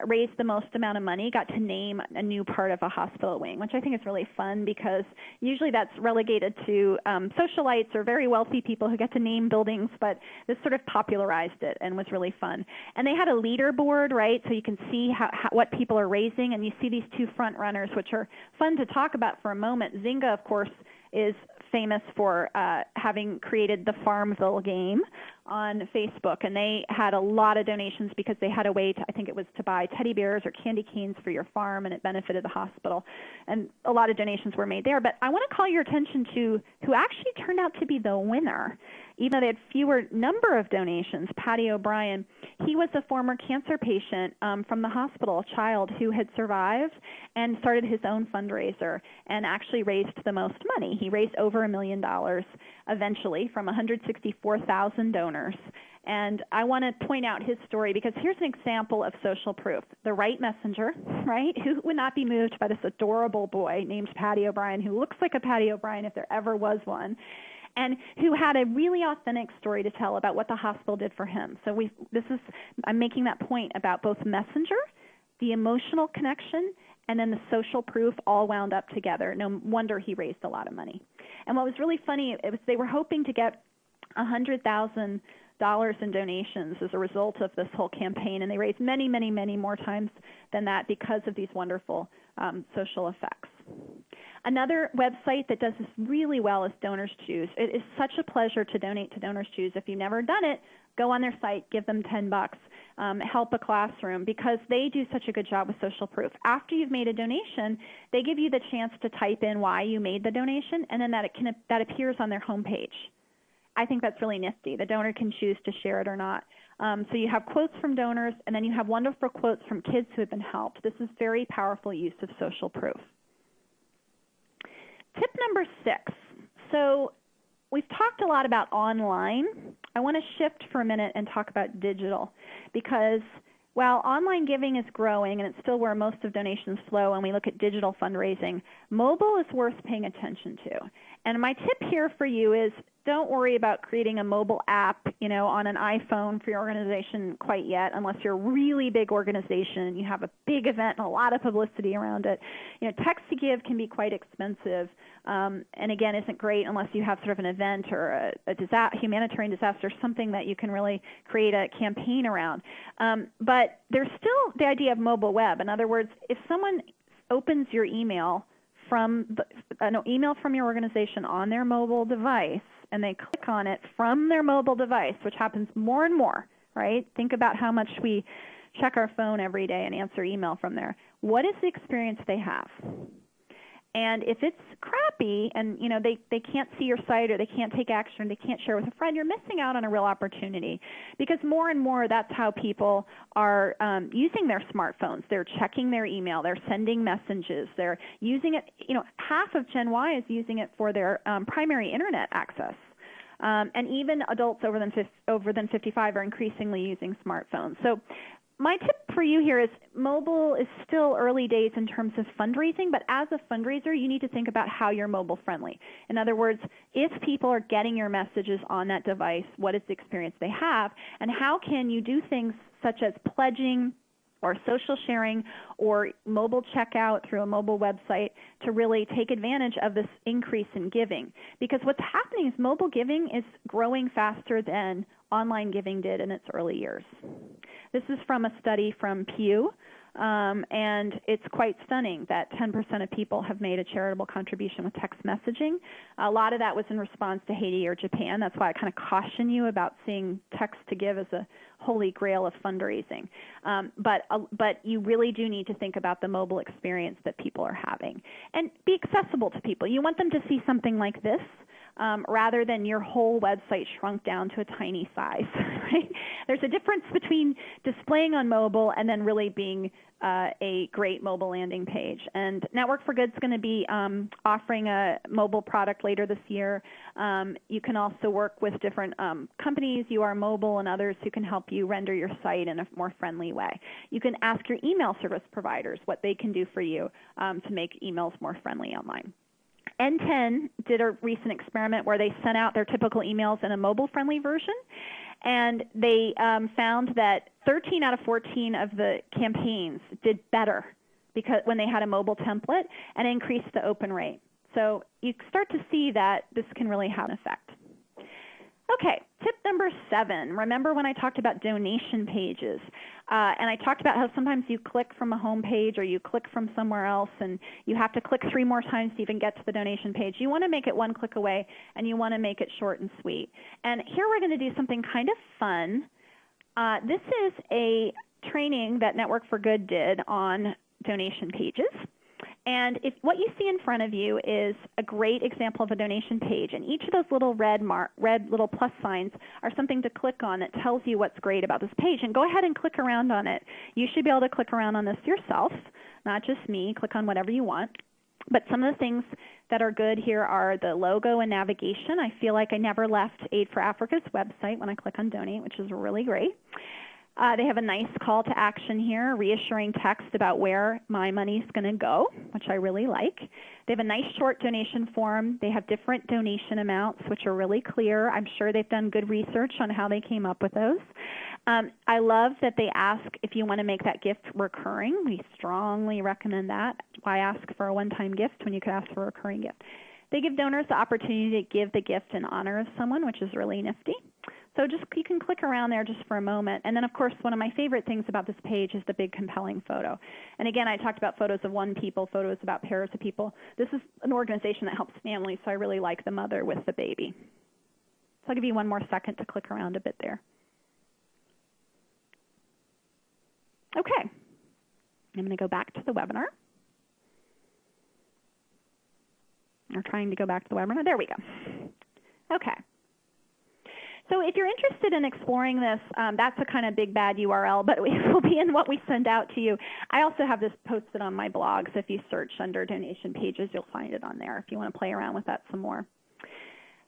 raised the most amount of money got to name a new part of a hospital wing, which I think is really fun because usually that's relegated to socialites or very wealthy people who get to name buildings, but this sort of popularized it and was really fun. And they had a leaderboard, right, so you can see what people are raising, and you see these two front runners, which are fun to talk about for a moment. Zynga, of course, is famous for having created the Farmville game on Facebook, and they had a lot of donations because they had a way to, I think it was to buy teddy bears or candy canes for your farm, and it benefited the hospital. And a lot of donations were made there. But I want to call your attention to who actually turned out to be the winner. Even though they had fewer number of donations, Patty O'Brien, he was a former cancer patient from the hospital, a child who had survived and started his own fundraiser and actually raised the most money. He raised over $1 million eventually from 164,000 donors. And I want to point out his story because here's an example of social proof. The right messenger, right, who would not be moved by this adorable boy named Patty O'Brien, who looks like a Patty O'Brien if there ever was one, and who had a really authentic story to tell about what the hospital did for him. So I'm making that point about both messenger, the emotional connection, and then the social proof all wound up together. No wonder he raised a lot of money. And what was really funny, they were hoping to get $100,000 in donations as a result of this whole campaign, and they raised many, many, many more times than that because of these wonderful social effects. Another website that does this really well is DonorsChoose. It is such a pleasure to donate to DonorsChoose. If you've never done it, go on their site, give them $10, help a classroom, because they do such a good job with social proof. After you've made a donation, they give you the chance to type in why you made the donation, and then that appears on their homepage. I think that's really nifty. The donor can choose to share it or not. So you have quotes from donors, and then you have wonderful quotes from kids who have been helped. This is very powerful use of social proof. Tip number 6. So we've talked a lot about online. I want to shift for a minute and talk about digital because while online giving is growing and it's still where most of donations flow when we look at digital fundraising, mobile is worth paying attention to. And my tip here for you is don't worry about creating a mobile app, on an iPhone for your organization quite yet, unless you're a really big organization and you have a big event and a lot of publicity around it. Text to give can be quite expensive, and again, isn't great unless you have sort of an event or a humanitarian disaster, something that you can really create a campaign around. But there's still the idea of mobile web. In other words, if someone opens your email from email from your organization on their mobile device, and they click on it from their mobile device, which happens more and more, right? Think about how much we check our phone every day and answer email from there. What is the experience they have? And if it's crappy and they can't see your site or they can't take action or they can't share with a friend, you're missing out on a real opportunity, because more and more that's how people are using their smartphones. They're checking their email. They're sending messages. They're using it. Half of Gen Y is using it for their primary internet access. And even adults over than 55 are increasingly using smartphones. So my tip for you here is mobile is still early days in terms of fundraising, but as a fundraiser, you need to think about how you're mobile friendly. In other words, if people are getting your messages on that device, what is the experience they have, and how can you do things such as pledging or social sharing or mobile checkout through a mobile website to really take advantage of this increase in giving. Because what's happening is mobile giving is growing faster than online giving did in its early years. This is from a study from Pew, and it's quite stunning that 10% of people have made a charitable contribution with text messaging. A lot of that was in response to Haiti or Japan. That's why I kind of caution you about seeing text to give as a holy grail of fundraising. But you really do need to think about the mobile experience that people are having and be accessible to people. You want them to see something like this rather than your whole website shrunk down to a tiny size. Right? There's a difference between displaying on mobile and then really being a great mobile landing page. And Network for Good is going to be offering a mobile product later this year. You can also work with different companies, UR Mobile and others, who can help you render your site in a more friendly way. You can ask your email service providers what they can do for you to make emails more friendly online. N10 did a recent experiment where they sent out their typical emails in a mobile-friendly version, and they found that 13 out of 14 of the campaigns did better because when they had a mobile template and increased the open rate. So you start to see that this can really have an effect. Okay, tip number 7. Remember when I talked about donation pages? And I talked about how sometimes you click from a home page or you click from somewhere else and you have to click 3 more times to even get to the donation page. You want to make it 1 click away and you want to make it short and sweet. And here we're going to do something kind of fun. This is a training that Network for Good did on donation pages. And if what you see in front of you is a great example of a donation page, and each of those little red little plus signs are something to click on that tells you what's great about this page. And go ahead and click around on it. You should be able to click around on this yourself, not just me. Click on whatever you want. But some of the things that are good here are the logo and navigation. I feel like I never left Aid for Africa's website when I click on Donate, which is really great. They have a nice call to action here, reassuring text about where my money is going to go, which I really like. They have a nice short donation form. They have different donation amounts, which are really clear. I'm sure they've done good research on how they came up with those. I love that they ask if you want to make that gift recurring. We strongly recommend that. Why ask for a one-time gift when you could ask for a recurring gift? They give donors the opportunity to give the gift in honor of someone, which is really nifty. So you can click around there just for a moment. And then, of course, one of my favorite things about this page is the big compelling photo. And again, I talked about photos of one people, photos about pairs of people. This is an organization that helps families, so I really like the mother with the baby. So I'll give you 1 more second to click around a bit there. Okay. I'm going to go back to the webinar. We're trying to go back to the webinar. There we go. Okay. So if you're interested in exploring this, that's a kind of big bad URL, but it will be in what we send out to you. I also have this posted on my blog, so if you search under donation pages, you'll find it on there if you want to play around with that some more.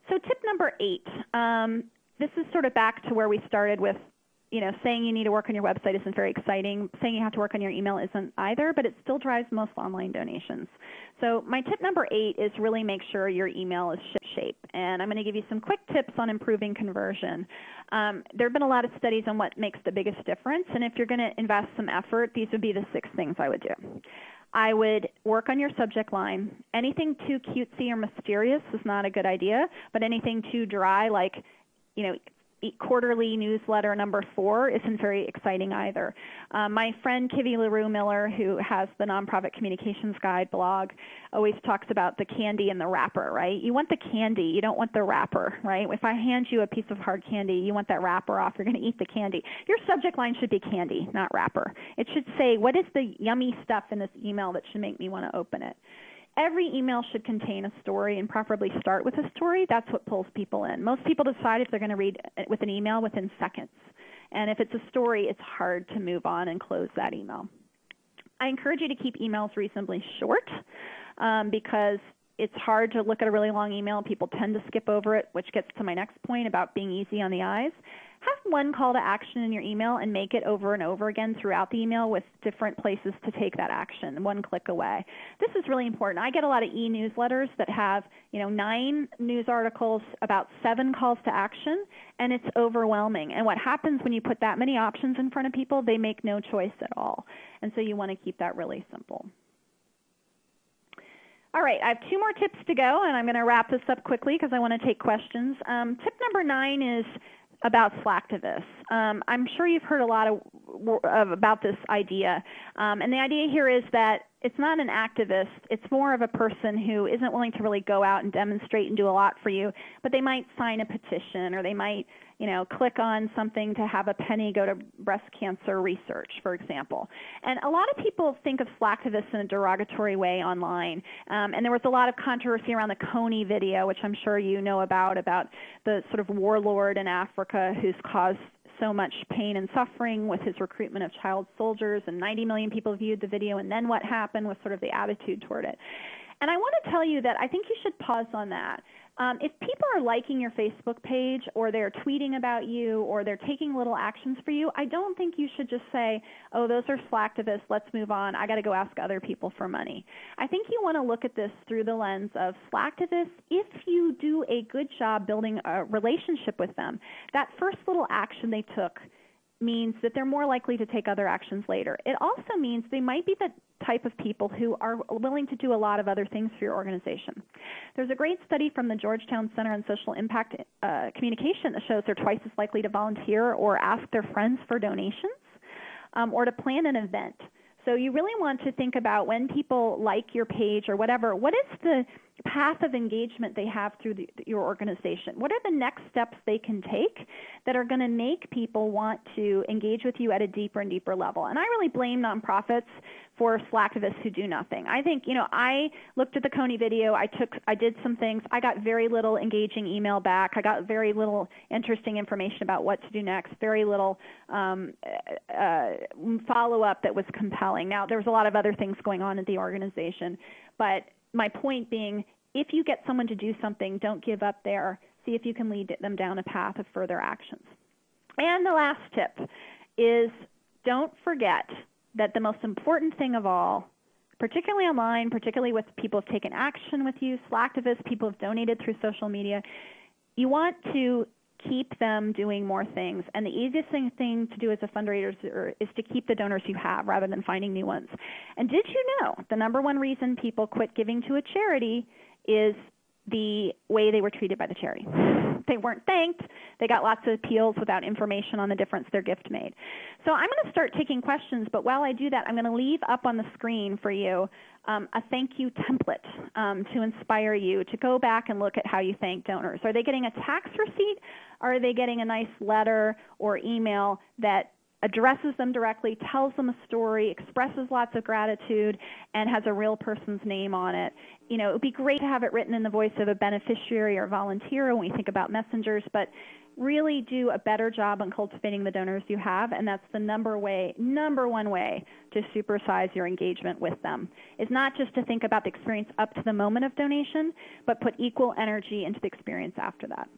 So tip number 8, this is sort of back to where we started with, saying you need to work on your website isn't very exciting. Saying you have to work on your email isn't either, but it still drives most online donations. So my tip number 8 is really make sure your email is ship-shape. And I'm going to give you some quick tips on improving conversion. There have been a lot of studies on what makes the biggest difference. And if you're going to invest some effort, these would be the 6 things I would do. I would work on your subject line. Anything too cutesy or mysterious is not a good idea, but anything too dry, like, quarterly newsletter number 4 isn't very exciting either. My friend Kivi LaRue Miller, who has the Nonprofit Communications Guide blog, always talks about the candy and the wrapper, right? You want the candy. You don't want the wrapper, right? If I hand you a piece of hard candy, you want that wrapper off. You're going to eat the candy. Your subject line should be candy, not wrapper. It should say, what is the yummy stuff in this email that should make me want to open it? Every email should contain a story and preferably start with a story. That's what pulls people in. Most people decide if they're going to read with an email within seconds. And if it's a story, it's hard to move on and close that email. I encourage you to keep emails reasonably short because it's hard to look at a really long email. People tend to skip over it, which gets to my next point about being easy on the eyes. Have 1 call to action in your email and make it over and over again throughout the email with different places to take that action, 1 click away. This is really important. I get a lot of e-newsletters that have 9 news articles, about 7 calls to action, and it's overwhelming. And what happens when you put that many options in front of people, they make no choice at all. And so you want to keep that really simple. All right, I have 2 more tips to go, and I'm going to wrap this up quickly because I want to take questions. Tip number 9 is about Slacktivists. I'm sure you've heard a lot about this idea. And the idea here is that it's not an activist. It's more of a person who isn't willing to really go out and demonstrate and do a lot for you, but they might sign a petition or they might click on something to have a penny go to breast cancer research, for example. And a lot of people think of Slacktivists in a derogatory way online. And there was a lot of controversy around the Coney video, which I'm sure you know about the sort of warlord in Africa who's caused so much pain and suffering with his recruitment of child soldiers, and 90 million people viewed the video, and then what happened was sort of the attitude toward it. And I want to tell you that I think you should pause on that. If people are liking your Facebook page, or they're tweeting about you, or they're taking little actions for you, I don't think you should just say, oh, those are Slacktivists, let's move on, I got to go ask other people for money. I think you want to look at this through the lens of Slacktivists. If you do a good job building a relationship with them, that first little action they took means that they're more likely to take other actions later. It also means they might be the type of people who are willing to do a lot of other things for your organization. There's a great study from the Georgetown Center on Social Impact Communication that shows they're twice as likely to volunteer or ask their friends for donations or to plan an event. So you really want to think about when people like your page or whatever, what is the path of engagement they have through your organization? What are the next steps they can take that are going to make people want to engage with you at a deeper and deeper level? And I really blame nonprofits for Slacktivists who do nothing. I think, I looked at the Coney video, I did some things, I got very little engaging email back, I got very little interesting information about what to do next, very little follow-up that was compelling. Now, there was a lot of other things going on at the organization, but my point being, if you get someone to do something, don't give up there. See if you can lead them down a path of further actions. And the last tip is don't forget that the most important thing of all, particularly online, particularly with people who have taken action with you, Slacktivists, people who have donated through social media, you want to keep them doing more things. And the easiest thing to do as a fundraiser is to keep the donors you have rather than finding new ones. And did you know the number one reason people quit giving to a charity is the way they were treated by the charity? They weren't thanked. They got lots of appeals without information on the difference their gift made. So I'm going to start taking questions, but while I do that, I'm going to leave up on the screen for you a thank you template to inspire you to go back and look at how you thank donors. Are they getting a tax receipt? Or are they getting a nice letter or email that addresses them directly, tells them a story, expresses lots of gratitude, and has a real person's name on it? It would be great to have it written in the voice of a beneficiary or volunteer when we think about messengers, but really do a better job on cultivating the donors you have, and that's the number one way to supersize your engagement with them. It's not just to think about the experience up to the moment of donation, but put equal energy into the experience after that.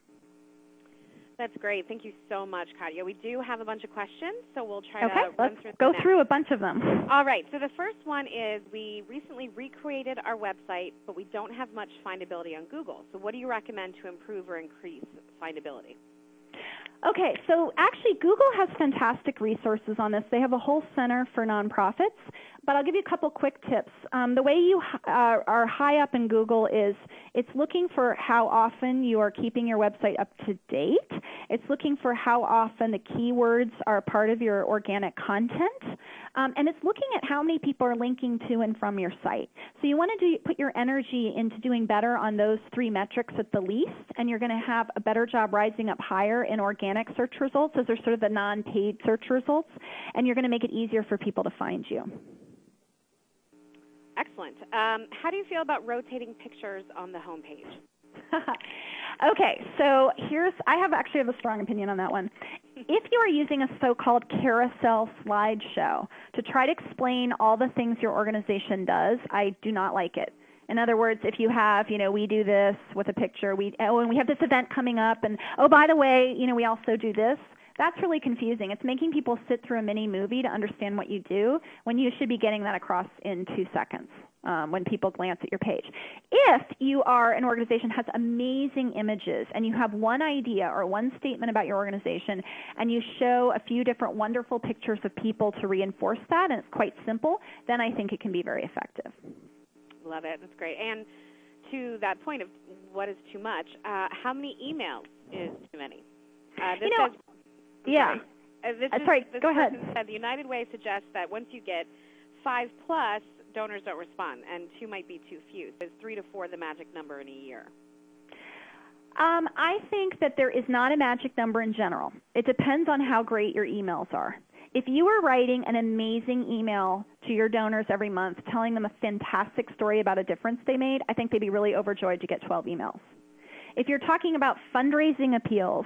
That's great. Thank you so much, Katya. We do have a bunch of questions, so we'll try to run through them. Go through a bunch of them. All right. So the first one is we recently recreated our website, but we don't have much findability on Google. So what do you recommend to improve or increase findability? Okay, so actually Google has fantastic resources on this. They have a whole center for nonprofits, but I'll give you a couple quick tips. The way you are high up in Google is it's looking for how often you are keeping your website up to date. It's looking for how often the keywords are part of your organic content. And it's looking at how many people are linking to and from your site. So you want to put your energy into doing better on those three metrics at the least, and you're going to have a better job rising up higher in organic search results. Those are sort of the non-paid search results, and you're going to make it easier for people to find you. Excellent. How do you feel about rotating pictures on the homepage? Okay, so I actually have a strong opinion on that one. If you are using a so-called carousel slideshow to try to explain all the things your organization does, I do not like it. In other words, if you have, we do this with a picture, and we have this event coming up, and by the way, we also do this. That's really confusing. It's making people sit through a mini movie to understand what you do when you should be getting that across in 2 seconds when people glance at your page. If you are an organization that has amazing images and you have one idea or one statement about your organization and you show a few different wonderful pictures of people to reinforce that, and it's quite simple, then I think it can be very effective. Love it. That's great. And to that point of what is too much, how many emails is too many? Go ahead. Said the United Way suggests that once you get 5+, donors don't respond, and 2 might be too few. So is 3 to 4 the magic number in a year? I think that there is not a magic number in general. It depends on how great your emails are. If you are writing an amazing email to your donors every month telling them a fantastic story about a difference they made, I think they'd be really overjoyed to get 12 emails. If you're talking about fundraising appeals,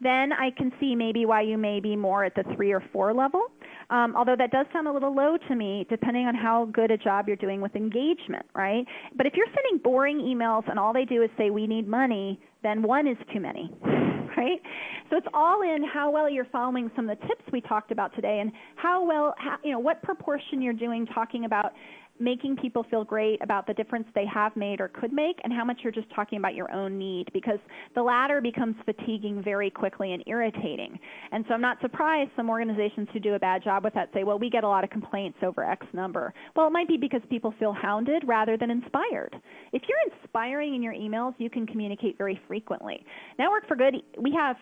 then I can see maybe why you may be more at the 3 or 4 level, although that does sound a little low to me depending on how good a job you're doing with engagement, right? But if you're sending boring emails and all they do is say, we need money, then 1 is too many, right? So it's all in how well you're following some of the tips we talked about today and what proportion you're doing talking about making people feel great about the difference they have made or could make, and how much you're just talking about your own need, because the latter becomes fatiguing very quickly and irritating. And so I'm not surprised some organizations who do a bad job with that say, well, we get a lot of complaints over X number. Well, it might be because people feel hounded rather than inspired. If you're inspiring in your emails, you can communicate very frequently. Network for Good, we have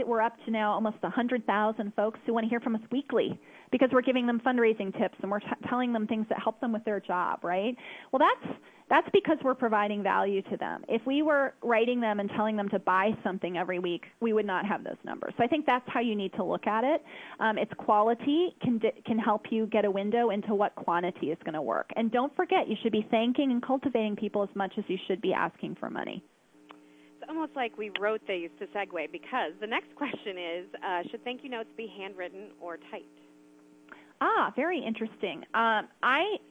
we're up to now almost 100,000 folks who want to hear from us weekly because we're giving them fundraising tips and we're telling them things that help them with their job, right? Well, that's because we're providing value to them. If we were writing them and telling them to buy something every week, we would not have those numbers. So I think that's how you need to look at it. Its quality can help you get a window into what quantity is going to work. And don't forget, you should be thanking and cultivating people as much as you should be asking for money. It's almost like we wrote these to segue, because the next question is, should thank you notes be handwritten or typed? Very interesting. I'm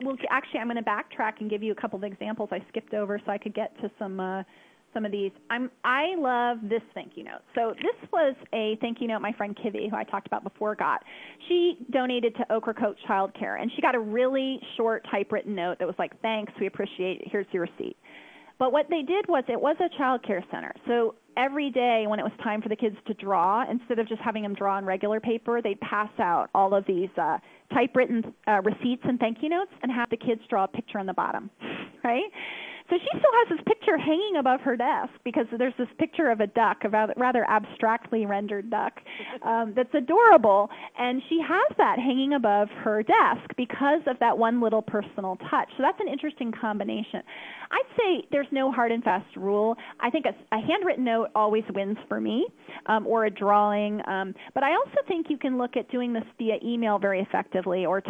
going to backtrack and give you a couple of examples I skipped over so I could get to some of these. I love this thank you note. So this was a thank you note my friend Kivi, who I talked about before, got. She donated to Ocracoke Child Care, and she got a really short typewritten note that was like, thanks, we appreciate it, here's your receipt. But what they did was, it was a child care center. So every day when it was time for the kids to draw, instead of just having them draw on regular paper, they'd pass out all of these typewritten receipts and thank you notes and have the kids draw a picture on the bottom, right? So she still has this picture hanging above her desk because there's this picture of a duck, a rather abstractly rendered duck, that's adorable, and she has that hanging above her desk because of that one little personal touch. So that's an interesting combination. I'd say there's no hard and fast rule. I think a handwritten note always wins for me, or a drawing. But I also think you can look at doing this via email very effectively, or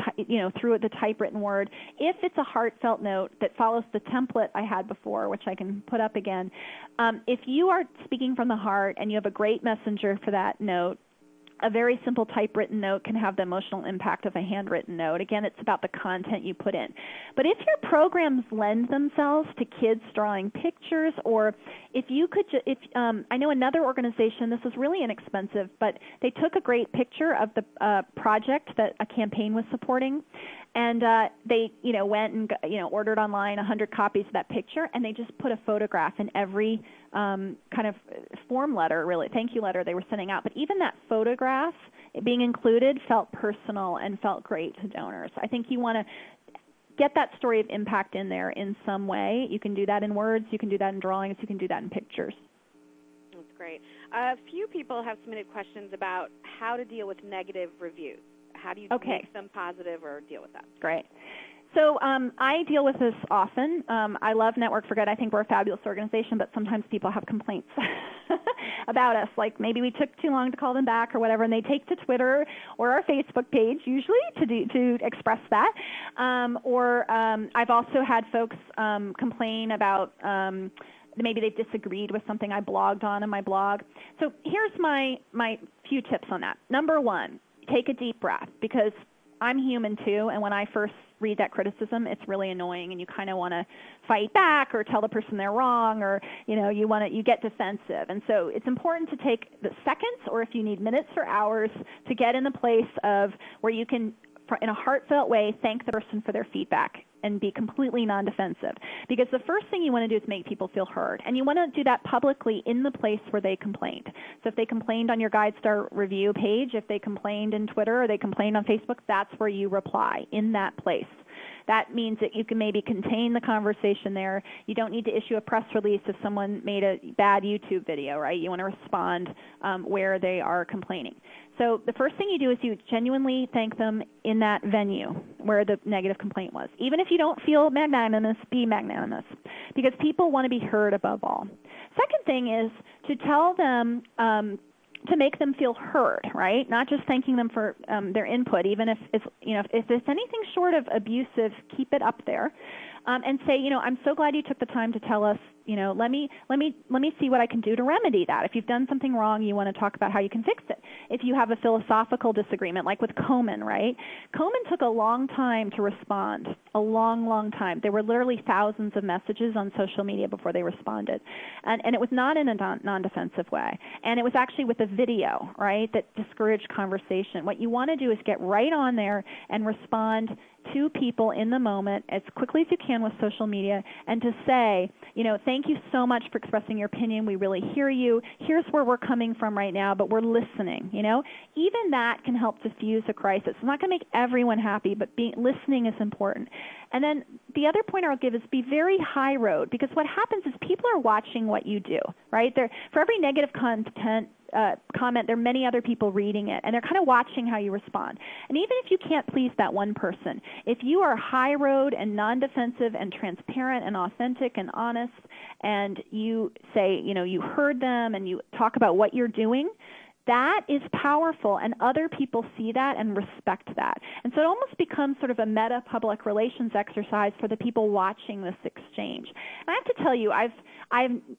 through the typewritten word, if it's a heartfelt note that follows the template I had before, which I can put up again. If you are speaking from the heart and you have a great messenger for that note, a very simple typewritten note can have the emotional impact of a handwritten note. Again, it's about the content you put in. But if your programs lend themselves to kids drawing pictures, or if you could, I know another organization, this was really inexpensive, but they took a great picture of the project that a campaign was supporting, and they went and ordered online 100 copies of that picture, and they just put a photograph in every kind of form letter, really, thank you letter they were sending out. But even that photograph being included felt personal and felt great to donors. I think you want to get that story of impact in there in some way. You can do that in words, you can do that in drawings, you can do that in pictures. That's great. A few people have submitted questions about how to deal with negative reviews. How do you make them positive or deal with that? Great. So I deal with this often. I love Network for Good. I think we're a fabulous organization, but sometimes people have complaints about us, like maybe we took too long to call them back or whatever, and they take to Twitter or our Facebook page usually to express that. Or I've also had folks complain about maybe they've disagreed with something I blogged on in my blog. So here's my few tips on that. Number one, take a deep breath, because I'm human too, and when I first read that criticism, it's really annoying, and you kind of want to fight back or tell the person they're wrong, or you get defensive. And so it's important to take the seconds, or if you need minutes or hours, to get in the place of where you can, in a heartfelt way, thank the person for their feedback and be completely non-defensive. Because the first thing you want to do is make people feel heard. And you want to do that publicly in the place where they complained. So if they complained on your GuideStar review page, if they complained in Twitter, or they complained on Facebook, that's where you reply, in that place. that means that you can maybe contain the conversation there. You don't need to issue a press release if someone made a bad YouTube video, right? You want to respond where they are complaining. So the first thing you do is you genuinely thank them in that venue where the negative complaint was. Even if you don't feel magnanimous, be magnanimous, because people want to be heard above all. Second thing is to tell them to make them feel heard, right? Not just thanking them for their input, even if it's, if it's anything short of abusive, keep it up there, and say, I'm so glad you took the time to tell us. Let me see what I can do to remedy that. If you've done something wrong, you want to talk about how you can fix it. If you have a philosophical disagreement, like with Komen, right? Komen took a long time to respond, a long, long time. There were literally thousands of messages on social media before they responded. And it was not in a non-defensive way. And it was actually with a video, right, that discouraged conversation. What you want to do is get right on there and respond to people in the moment as quickly as you can with social media, and to say, thank you so much for expressing your opinion. We really hear you. Here's where we're coming from right now, but we're listening. Even that can help diffuse a crisis. It's not going to make everyone happy, but listening is important. And then the other point I'll give is be very high road, because what happens is people are watching what you do, right? For every negative comment, there are many other people reading it, and they're kind of watching how you respond. And even if you can't please that one person, if you are high road and non-defensive and transparent and authentic and honest, and you say, you heard them and you talk about what you're doing, that is powerful, and other people see that and respect that. And so it almost becomes sort of a meta public relations exercise for the people watching this exchange. And I have to tell you, I've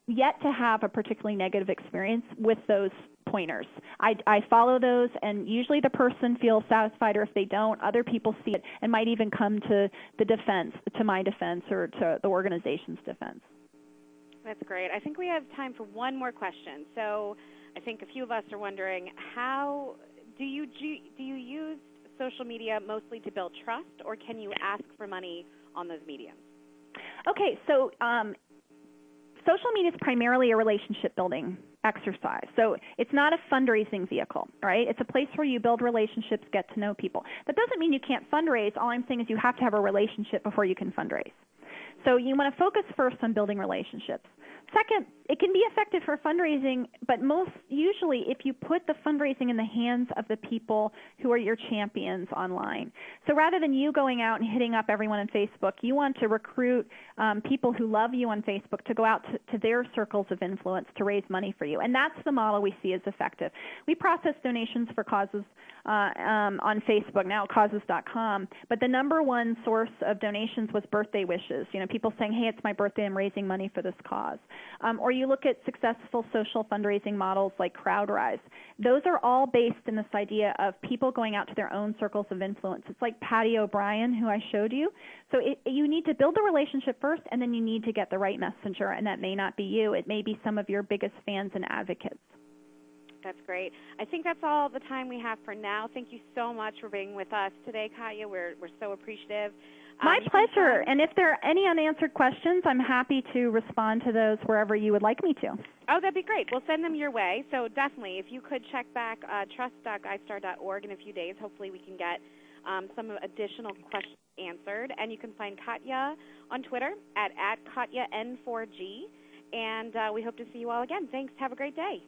yet to have a particularly negative experience with those pointers. I follow those, and usually the person feels satisfied, or if they don't, other people see it and might even come to the defense, to my defense, or to the organization's defense. That's great. I think we have time for one more question. So I think a few of us are wondering, how do you use social media mostly to build trust, or can you ask for money on those mediums? Okay, so social media is primarily a relationship building exercise. So it's not a fundraising vehicle, right? It's a place where you build relationships, get to know people. That doesn't mean you can't fundraise. All I'm saying is you have to have a relationship before you can fundraise. So you want to focus first on building relationships. Second, it can be effective for fundraising, but most usually if you put the fundraising in the hands of the people who are your champions online. So rather than you going out and hitting up everyone on Facebook, you want to recruit people who love you on Facebook to go out to their circles of influence to raise money for you. And that's the model we see as effective. We process donations for causes on Facebook, now causes.com, but the number one source of donations was birthday wishes. People saying, hey, it's my birthday, I'm raising money for this cause. Or you look at successful social fundraising models like CrowdRise. Those are all based in this idea of people going out to their own circles of influence. It's like Patty O'Brien, who I showed you. So you need to build the relationship first, and then you need to get the right messenger, and that may not be you. It may be some of your biggest fans and advocates. That's great. I think that's all the time we have for now. Thank you so much for being with us today, Katya. We're so appreciative. My pleasure. And if there are any unanswered questions, I'm happy to respond to those wherever you would like me to. Oh, that'd be great. We'll send them your way. So definitely, if you could check back trust.guidestar.org in a few days, hopefully we can get some additional questions answered. And you can find Katya on Twitter at KatyaN4G. And we hope to see you all again. Thanks. Have a great day.